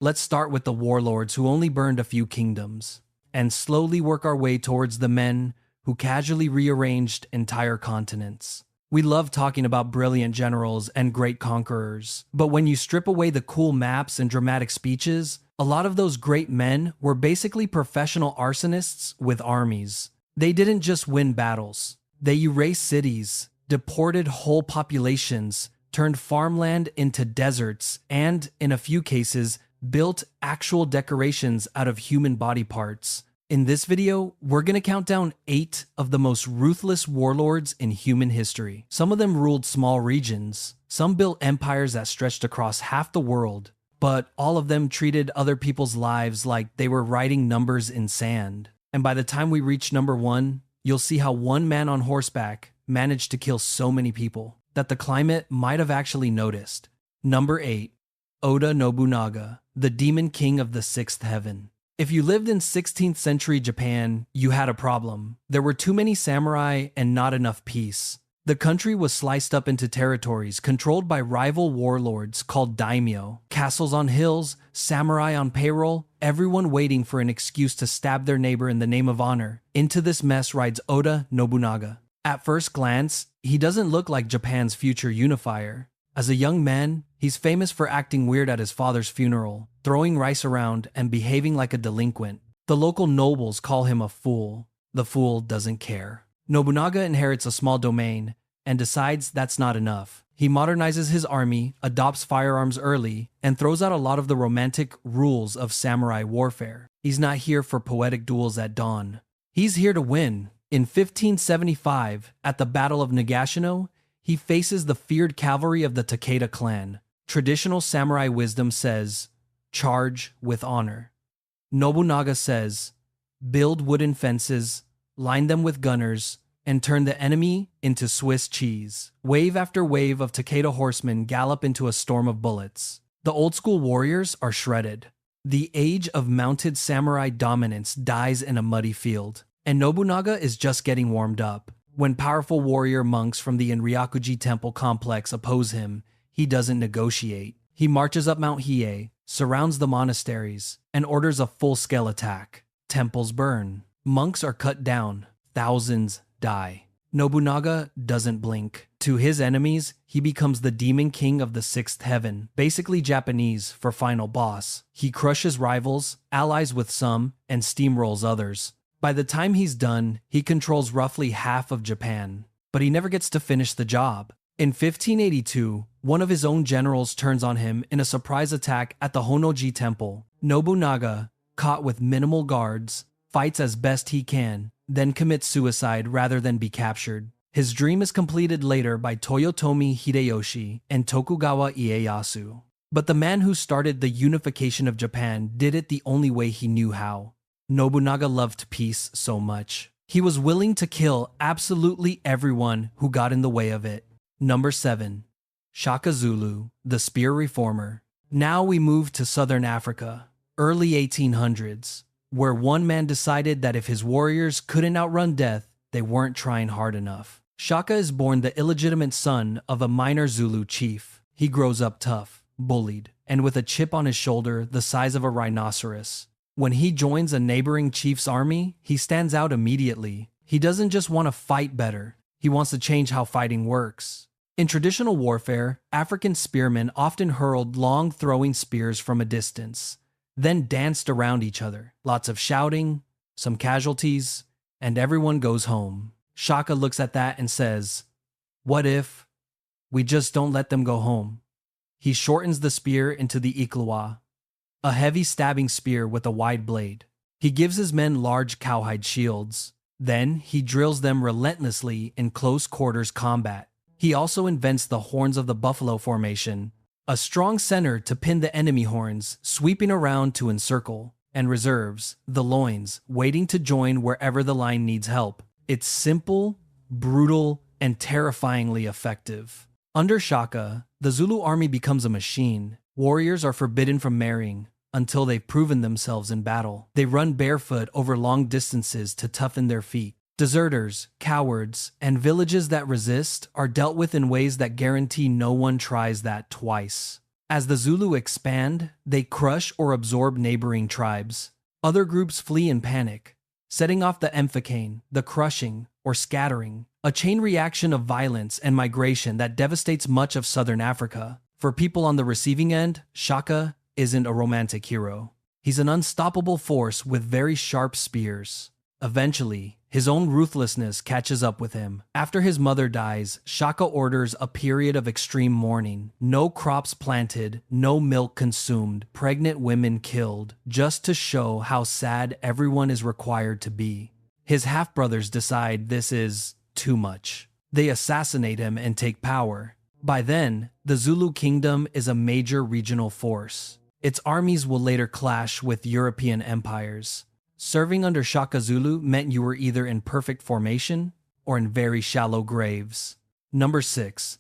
Let's start with the warlords who only burned a few kingdoms, and slowly work our way towards the men who casually rearranged entire continents. We love talking about brilliant generals and great conquerors, but when you strip away the cool maps and dramatic speeches, a lot of those great men were basically professional arsonists with armies. They didn't just win battles. They erased cities, deported whole populations, turned farmland into deserts, and, in a few cases, built actual decorations out of human body parts. In this video, we're gonna count down 8 of the most ruthless warlords in human history. Some of them ruled small regions, some built empires that stretched across half the world, but all of them treated other people's lives like they were writing numbers in sand. And by the time we reach number 1, you'll see how one man on horseback managed to kill so many people that the climate might have actually noticed. Number 8. Oda Nobunaga, the demon king of the 6th heaven. If you lived in 16th century Japan, you had a problem. There were too many samurai and not enough peace. The country was sliced up into territories controlled by rival warlords called daimyo, castles on hills, samurai on payroll, everyone waiting for an excuse to stab their neighbor in the name of honor. Into this mess rides Oda Nobunaga. At first glance, he doesn't look like Japan's future unifier. As a young man, he's famous for acting weird at his father's funeral, throwing rice around and behaving like a delinquent. The local nobles call him a fool. The fool doesn't care. Nobunaga inherits a small domain and decides that's not enough. He modernizes his army, adopts firearms early, and throws out a lot of the romantic rules of samurai warfare. He's not here for poetic duels at dawn. He's here to win. In 1575, at the Battle of Nagashino, he faces the feared cavalry of the Takeda clan. Traditional samurai wisdom says, charge with honor. Nobunaga says, build wooden fences, line them with gunners, and turn the enemy into Swiss cheese. Wave after wave of Takeda horsemen gallop into a storm of bullets. The old-school warriors are shredded. The age of mounted samurai dominance dies in a muddy field, and Nobunaga is just getting warmed up. When powerful warrior monks from the Enryakuji temple complex oppose him, he doesn't negotiate. He marches up Mount Hiei, surrounds the monasteries, and orders a full-scale attack. Temples burn. Monks are cut down. Thousands die. Nobunaga doesn't blink. To his enemies, he becomes the demon king of the 6th heaven, basically Japanese for final boss. He crushes rivals, allies with some, and steamrolls others. By the time he's done, he controls roughly half of Japan, but he never gets to finish the job. In 1582, one of his own generals turns on him in a surprise attack at the Honnoji temple. Nobunaga, caught with minimal guards, fights as best he can, then commits suicide rather than be captured. His dream is completed later by Toyotomi Hideyoshi and Tokugawa Ieyasu. But the man who started the unification of Japan did it the only way he knew how. Nobunaga loved peace so much. He was willing to kill absolutely everyone who got in the way of it. Number 7. Shaka Zulu, the spear reformer. Now we move to southern Africa, early 1800s, where one man decided that if his warriors couldn't outrun death, they weren't trying hard enough. Shaka is born the illegitimate son of a minor Zulu chief. He grows up tough, bullied, and with a chip on his shoulder the size of a rhinoceros. When he joins a neighboring chief's army, he stands out immediately. He doesn't just want to fight better, he wants to change how fighting works. In traditional warfare, African spearmen often hurled long throwing spears from a distance, then danced around each other. Lots of shouting, some casualties, and everyone goes home. Shaka looks at that and says, what if we just don't let them go home? He shortens the spear into the iklwa, a heavy stabbing spear with a wide blade. He gives his men large cowhide shields. Then he drills them relentlessly in close quarters combat. He also invents the horns of the buffalo formation, a strong center to pin the enemy horns, sweeping around to encircle, and reserves, the loins, waiting to join wherever the line needs help. It's simple, brutal, and terrifyingly effective. Under Shaka, the Zulu army becomes a machine. Warriors are forbidden from marrying until they've proven themselves in battle. They run barefoot over long distances to toughen their feet. Deserters, cowards, and villages that resist are dealt with in ways that guarantee no one tries that twice. As the Zulu expand, they crush or absorb neighboring tribes. Other groups flee in panic, setting off the Mfecane, the crushing or scattering, a chain reaction of violence and migration that devastates much of southern Africa. For people on the receiving end, Shaka isn't a romantic hero. He's an unstoppable force with very sharp spears. Eventually, his own ruthlessness catches up with him. After his mother dies, Shaka orders a period of extreme mourning. No crops planted, no milk consumed, pregnant women killed, just to show how sad everyone is required to be. His half-brothers decide this is too much. They assassinate him and take power. By then, the Zulu kingdom is a major regional force. Its armies will later clash with European empires. Serving under Shaka Zulu meant you were either in perfect formation or in very shallow graves. Number 6.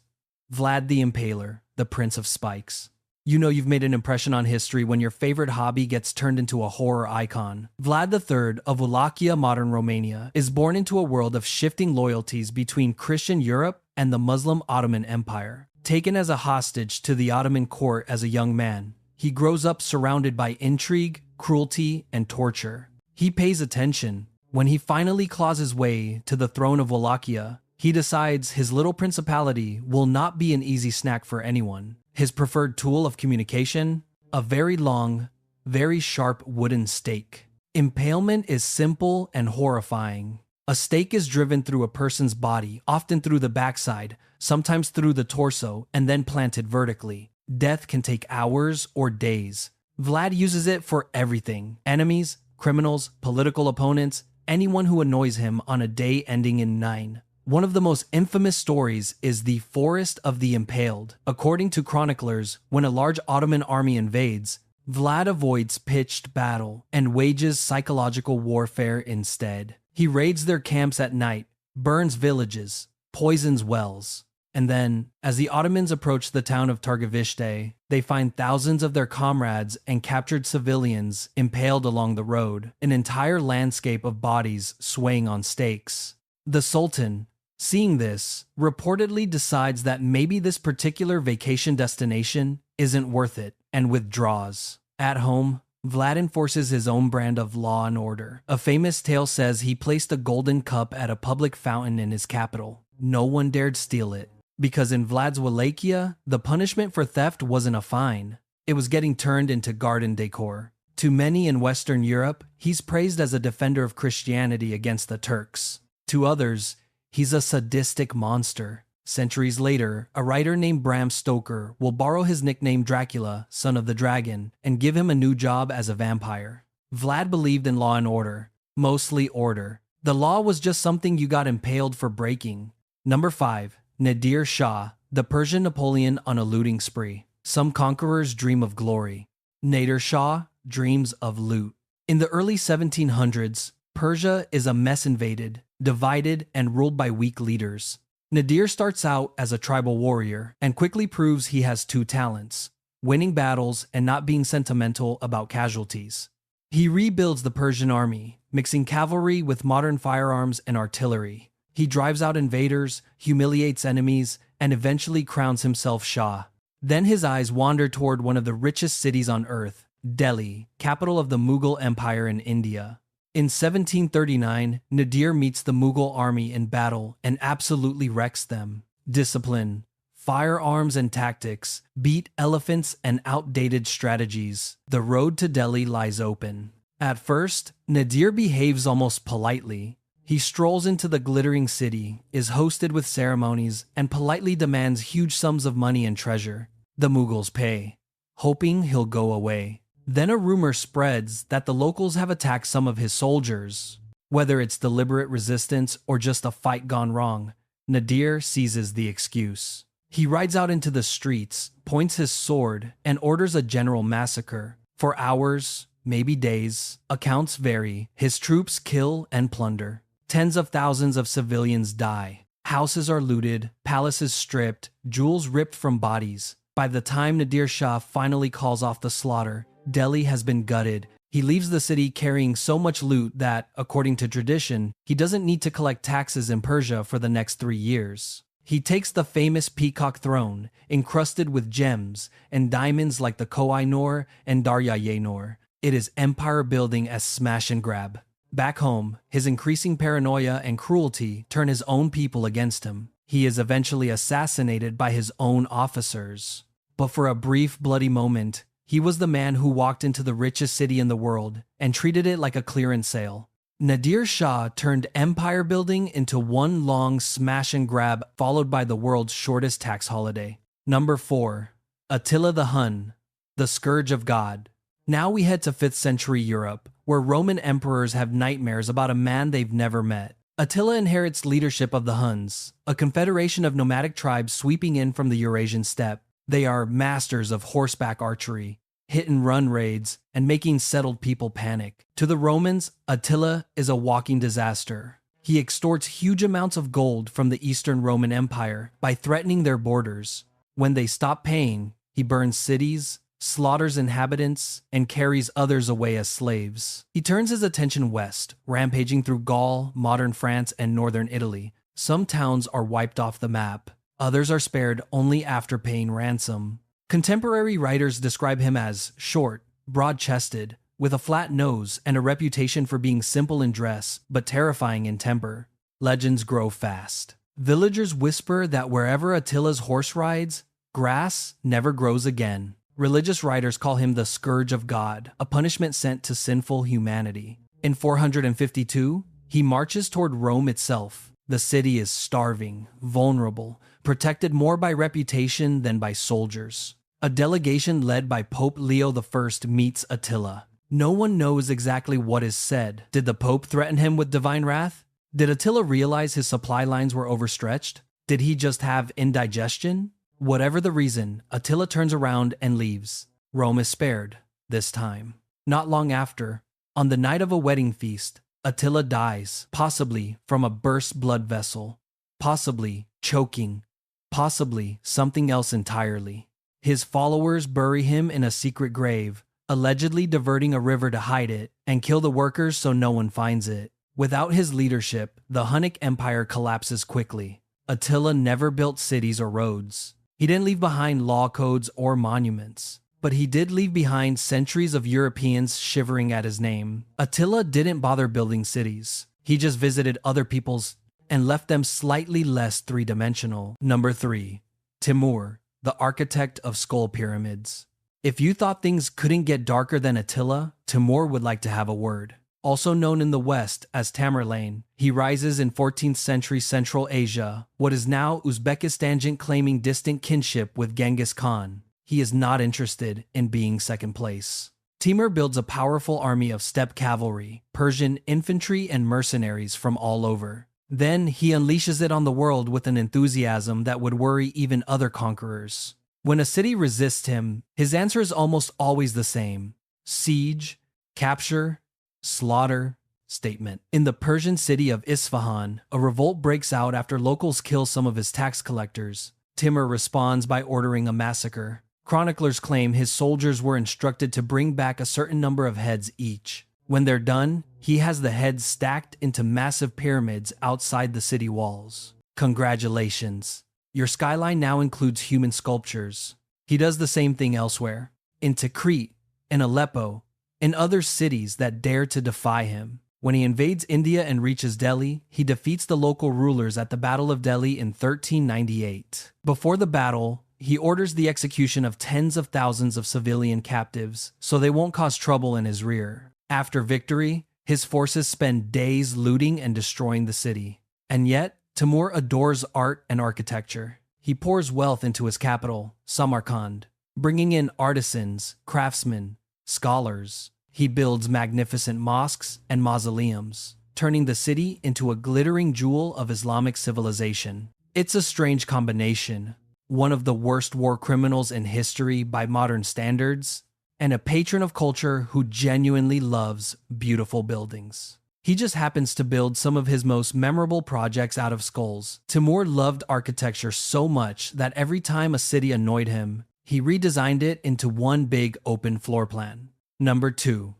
Vlad the Impaler, the Prince of Spikes. You know you've made an impression on history when your favorite hobby gets turned into a horror icon. Vlad III of Wallachia, modern Romania, is born into a world of shifting loyalties between Christian Europe and the Muslim Ottoman Empire. Taken as a hostage to the Ottoman court as a young man, he grows up surrounded by intrigue, cruelty, and torture. He pays attention. When he finally claws his way to the throne of Wallachia, he decides his little principality will not be an easy snack for anyone. His preferred tool of communication? A very long, very sharp wooden stake. Impalement is simple and horrifying. A stake is driven through a person's body, often through the backside, sometimes through the torso, and then planted vertically. Death can take hours or days. Vlad uses it for everything: enemies, criminals, political opponents, anyone who annoys him on a day ending in 9. One of the most infamous stories is the Forest of the Impaled. According to chroniclers, when a large Ottoman army invades, Vlad avoids pitched battle and wages psychological warfare instead. He raids their camps at night, burns villages, poisons wells. And then, as the Ottomans approach the town of Targovishte, they find thousands of their comrades and captured civilians impaled along the road, an entire landscape of bodies swaying on stakes. The Sultan, seeing this, reportedly decides that maybe this particular vacation destination isn't worth it and withdraws. At home, Vlad enforces his own brand of law and order. A famous tale says he placed a golden cup at a public fountain in his capital. No one dared steal it. Because in Vlad's Wallachia, the punishment for theft wasn't a fine. It was getting turned into garden decor. To many in Western Europe, he's praised as a defender of Christianity against the Turks. To others, he's a sadistic monster. Centuries later, a writer named Bram Stoker will borrow his nickname Dracula, son of the dragon, and give him a new job as a vampire. Vlad believed in law and order, mostly order. The law was just something you got impaled for breaking. Number 5. Nadir Shah, the Persian Napoleon on a looting spree. Some conquerors dream of glory. Nadir Shah dreams of loot. In the early 1700s, Persia is a mess, invaded, divided, and ruled by weak leaders. Nadir starts out as a tribal warrior and quickly proves he has two talents: winning battles and not being sentimental about casualties. He rebuilds the Persian army, mixing cavalry with modern firearms and artillery. He drives out invaders, humiliates enemies, and eventually crowns himself Shah. Then his eyes wander toward one of the richest cities on earth, Delhi, capital of the Mughal Empire in India. In 1739, Nadir meets the Mughal army in battle and absolutely wrecks them. Discipline, firearms and tactics, beat elephants and outdated strategies. The road to Delhi lies open. At first, Nadir behaves almost politely. He strolls into the glittering city, is hosted with ceremonies, and politely demands huge sums of money and treasure. The Mughals pay, hoping he'll go away. Then a rumor spreads that the locals have attacked some of his soldiers. Whether it's deliberate resistance or just a fight gone wrong, Nadir seizes the excuse. He rides out into the streets, points his sword, and orders a general massacre. For hours, maybe days, accounts vary, his troops kill and plunder. Tens of thousands of civilians die. Houses are looted, palaces stripped, jewels ripped from bodies. By the time Nadir Shah finally calls off the slaughter, Delhi has been gutted. He leaves the city carrying so much loot that, according to tradition, he doesn't need to collect taxes in Persia for the next 3 years. He takes the famous peacock throne, encrusted with gems and diamonds like the Koh-i-Noor and Darya-ye-Noor. It is empire building as smash and grab. Back home, his increasing paranoia and cruelty turn his own people against him. He is eventually assassinated by his own officers. But for a brief, bloody moment, he was the man who walked into the richest city in the world and treated it like a clearance sale. Nadir Shah turned empire building into one long smash and grab, followed by the world's shortest tax holiday. Number 4. Attila the Hun, the Scourge of God. Now we head to 5th century Europe, where Roman emperors have nightmares about a man they've never met. Attila inherits leadership of the Huns, a confederation of nomadic tribes sweeping in from the Eurasian steppe. They are masters of horseback archery, hit-and-run raids, and making settled people panic. To the Romans, Attila is a walking disaster. He extorts huge amounts of gold from the Eastern Roman Empire by threatening their borders. When they stop paying, he burns cities, slaughters inhabitants, and carries others away as slaves. He turns his attention west, rampaging through Gaul, modern France, and northern Italy. Some towns are wiped off the map. Others are spared only after paying ransom. Contemporary writers describe him as short, broad-chested, with a flat nose and a reputation for being simple in dress but terrifying in temper. Legends grow fast. Villagers whisper that wherever Attila's horse rides, grass never grows again. Religious writers call him the Scourge of God, a punishment sent to sinful humanity. In 452, he marches toward Rome itself. The city is starving, vulnerable, protected more by reputation than by soldiers. A delegation led by Pope Leo I meets Attila. No one knows exactly what is said. Did the Pope threaten him with divine wrath? Did Attila realize his supply lines were overstretched? Did he just have indigestion? Whatever the reason, Attila turns around and leaves. Rome is spared, this time. Not long after, on the night of a wedding feast, Attila dies, possibly from a burst blood vessel, possibly choking, possibly something else entirely. His followers bury him in a secret grave, allegedly diverting a river to hide it, and kill the workers so no one finds it. Without his leadership, the Hunnic Empire collapses quickly. Attila never built cities or roads. He didn't leave behind law codes or monuments, but he did leave behind centuries of Europeans shivering at his name. Attila didn't bother building cities. He just visited other people's and left them slightly less three-dimensional. Number 3. Timur, the architect of skull pyramids. If you thought things couldn't get darker than Attila, Timur would like to have a word. Also known in the West as Tamerlane, he rises in 14th century Central Asia, what is now Uzbekistan, claiming distant kinship with Genghis Khan. He is not interested in being second place. Timur builds a powerful army of steppe cavalry, Persian infantry, and mercenaries from all over. Then he unleashes it on the world with an enthusiasm that would worry even other conquerors. When a city resists him, his answer is almost always the same: siege, capture, slaughter, statement. In the Persian city of Isfahan, a revolt breaks out after locals kill some of his tax collectors. Timur responds by ordering a massacre. Chroniclers claim his soldiers were instructed to bring back a certain number of heads each. When they're done, he has the heads stacked into massive pyramids outside the city walls. Congratulations. Your skyline now includes human sculptures. He does the same thing elsewhere. In Tikrit, in Aleppo, in other cities that dare to defy him. When he invades India and reaches Delhi, he defeats the local rulers at the Battle of Delhi in 1398. Before the battle, he orders the execution of tens of thousands of civilian captives so they won't cause trouble in his rear. After victory, his forces spend days looting and destroying the city. And yet, Timur adores art and architecture. He pours wealth into his capital, Samarkand, bringing in artisans, craftsmen, scholars. He builds magnificent mosques and mausoleums, turning the city into a glittering jewel of Islamic civilization. It's a strange combination. One of the worst war criminals in history by modern standards, and a patron of culture who genuinely loves beautiful buildings. He just happens to build some of his most memorable projects out of skulls. Timur loved architecture so much that every time a city annoyed him, he redesigned it into one big open floor plan. Number 2.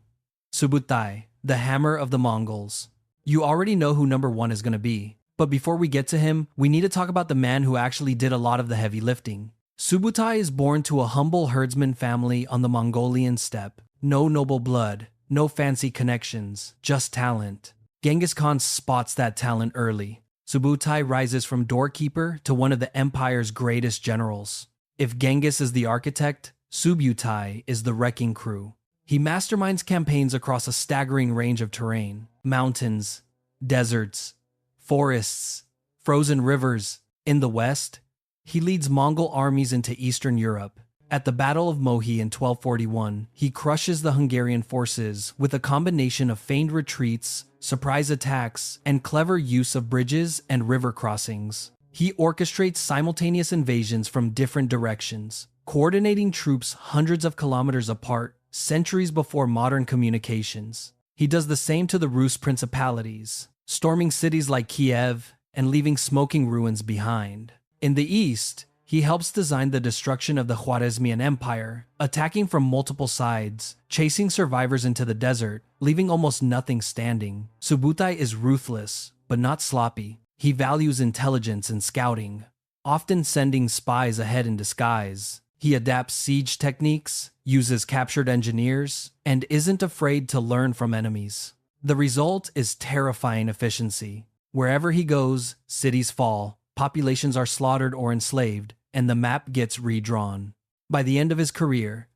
Subutai, the Hammer of the Mongols. You already know who number 1 is going to be. But before we get to him, we need to talk about the man who actually did a lot of the heavy lifting. Subutai is born to a humble herdsman family on the Mongolian steppe. No noble blood, no fancy connections, just talent. Genghis Khan spots that talent early. Subutai rises from doorkeeper to one of the empire's greatest generals. If Genghis is the architect, Subutai is the wrecking crew. He masterminds campaigns across a staggering range of terrain: mountains, deserts, forests, frozen rivers. In the west, he leads Mongol armies into Eastern Europe. At the Battle of Mohi in 1241, he crushes the Hungarian forces with a combination of feigned retreats, surprise attacks, and clever use of bridges and river crossings. He orchestrates simultaneous invasions from different directions, coordinating troops hundreds of kilometers apart, centuries before modern communications. He does the same to the Rus principalities, storming cities like Kiev and leaving smoking ruins behind. In the east, he helps design the destruction of the Khwarezmian Empire, attacking from multiple sides, chasing survivors into the desert, leaving almost nothing standing. Subutai is ruthless, but not sloppy. He values intelligence and scouting, often sending spies ahead in disguise. He adapts siege techniques, uses captured engineers, and isn't afraid to learn from enemies. The result is terrifying efficiency. Wherever he goes, cities fall, populations are slaughtered or enslaved, and the map gets redrawn. By the end of his career,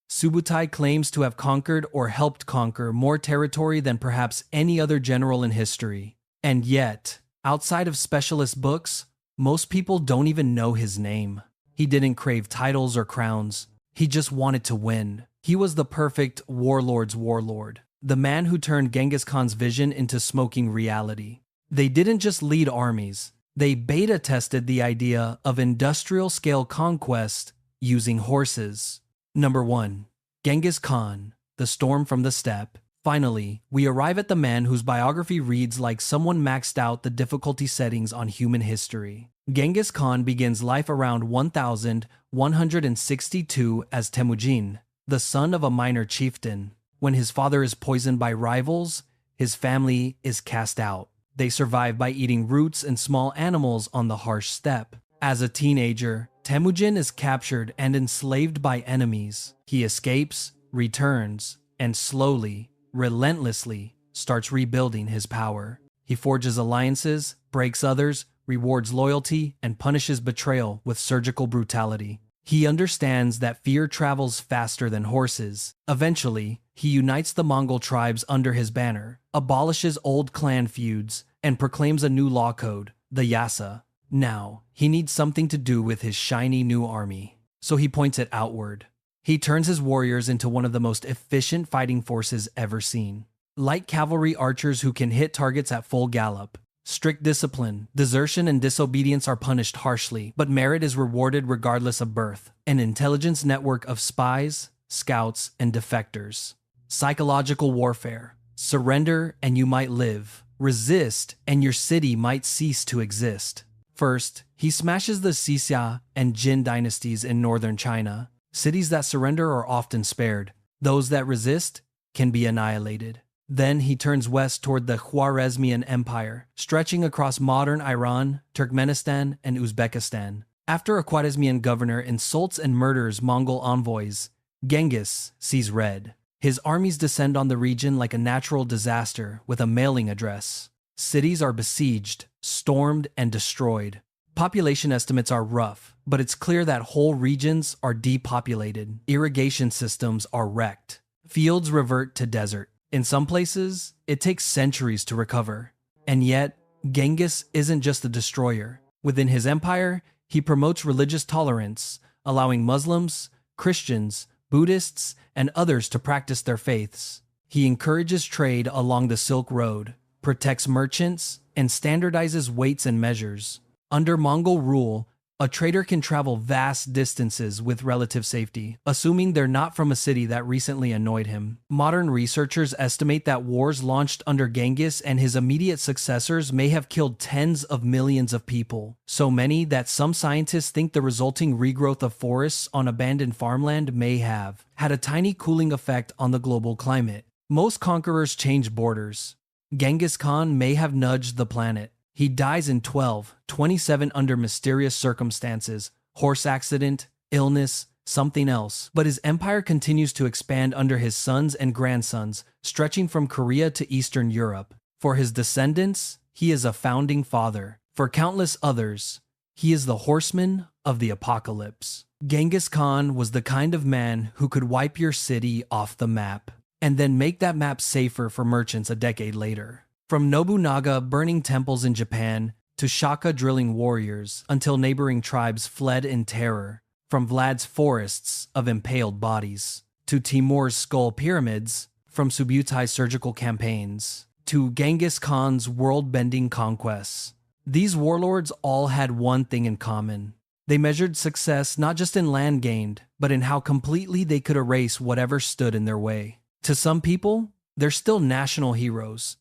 Subutai claims to have conquered or helped conquer more territory than perhaps any other general in history. And yet, outside of specialist books, most people don't even know his name. He didn't crave titles or crowns. He just wanted to win. He was the perfect warlord's warlord, the man who turned Genghis Khan's vision into smoking reality. They didn't just lead armies. They beta tested the idea of industrial-scale conquest using horses. Number 1. Genghis Khan, the storm from the steppe. Finally, we arrive at the man whose biography reads like someone maxed out the difficulty settings on human history. Genghis Khan begins life around 1162 as Temujin, the son of a minor chieftain. When his father is poisoned by rivals, his family is cast out. They survive by eating roots and small animals on the harsh steppe. As a teenager, Temujin is captured and enslaved by enemies. He escapes, returns, and slowly, relentlessly, starts rebuilding his power. He forges alliances, breaks others, rewards loyalty, and punishes betrayal with surgical brutality. He understands that fear travels faster than horses. Eventually, he unites the Mongol tribes under his banner, abolishes old clan feuds, and proclaims a new law code, the Yasa. Now, he needs something to do with his shiny new army, so he points it outward. He turns his warriors into one of the most efficient fighting forces ever seen. Light cavalry archers who can hit targets at full gallop. Strict discipline, desertion, and disobedience are punished harshly, but merit is rewarded regardless of birth. An intelligence network of spies, scouts, and defectors. Psychological warfare. Surrender and you might live. Resist and your city might cease to exist. First, he smashes the Xia and Jin dynasties in northern China. Cities that surrender are often spared. Those that resist can be annihilated. Then he turns west toward the Khwarezmian Empire, stretching across modern Iran, Turkmenistan, and Uzbekistan. After a Khwarezmian governor insults and murders Mongol envoys, Genghis sees red. His armies descend on the region like a natural disaster with a mailing address. Cities are besieged, stormed, and destroyed. Population estimates are rough, but it's clear that whole regions are depopulated. Irrigation systems are wrecked. Fields revert to desert. In some places, it takes centuries to recover. And yet, Genghis isn't just a destroyer. Within his empire, he promotes religious tolerance, allowing Muslims, Christians, Buddhists, and others to practice their faiths. He encourages trade along the Silk Road, protects merchants, and standardizes weights and measures. Under Mongol rule, a trader can travel vast distances with relative safety, assuming they're not from a city that recently annoyed him. Modern researchers estimate that wars launched under Genghis and his immediate successors may have killed tens of millions of people, so many that some scientists think the resulting regrowth of forests on abandoned farmland may have had a tiny cooling effect on the global climate. Most conquerors change borders. Genghis Khan may have nudged the planet. He dies in 1227 under mysterious circumstances, horse accident, illness, something else. But his empire continues to expand under his sons and grandsons, stretching from Korea to Eastern Europe. For his descendants, he is a founding father. For countless others, he is the horseman of the apocalypse. Genghis Khan was the kind of man who could wipe your city off the map, and then make that map safer for merchants a decade later. From Nobunaga burning temples in Japan to Shaka drilling warriors until neighboring tribes fled in terror, from Vlad's forests of impaled bodies to Timur's skull pyramids, from Subutai's surgical campaigns to Genghis Khan's world-bending conquests. These warlords all had one thing in common. They measured success not just in land gained, but in how completely they could erase whatever stood in their way. To some people, they're still national heroes,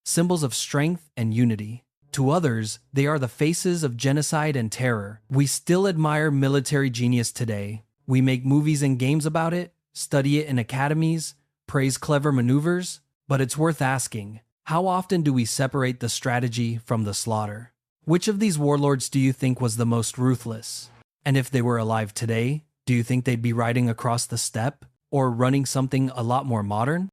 symbols of strength and unity. To others, they are the faces of genocide and terror. We still admire military genius today. We make movies and games about it, study it in academies, praise clever maneuvers, but it's worth asking, how often do we separate the strategy from the slaughter? Which of these warlords do you think was the most ruthless? And if they were alive today, do you think they'd be riding across the steppe or running something a lot more modern?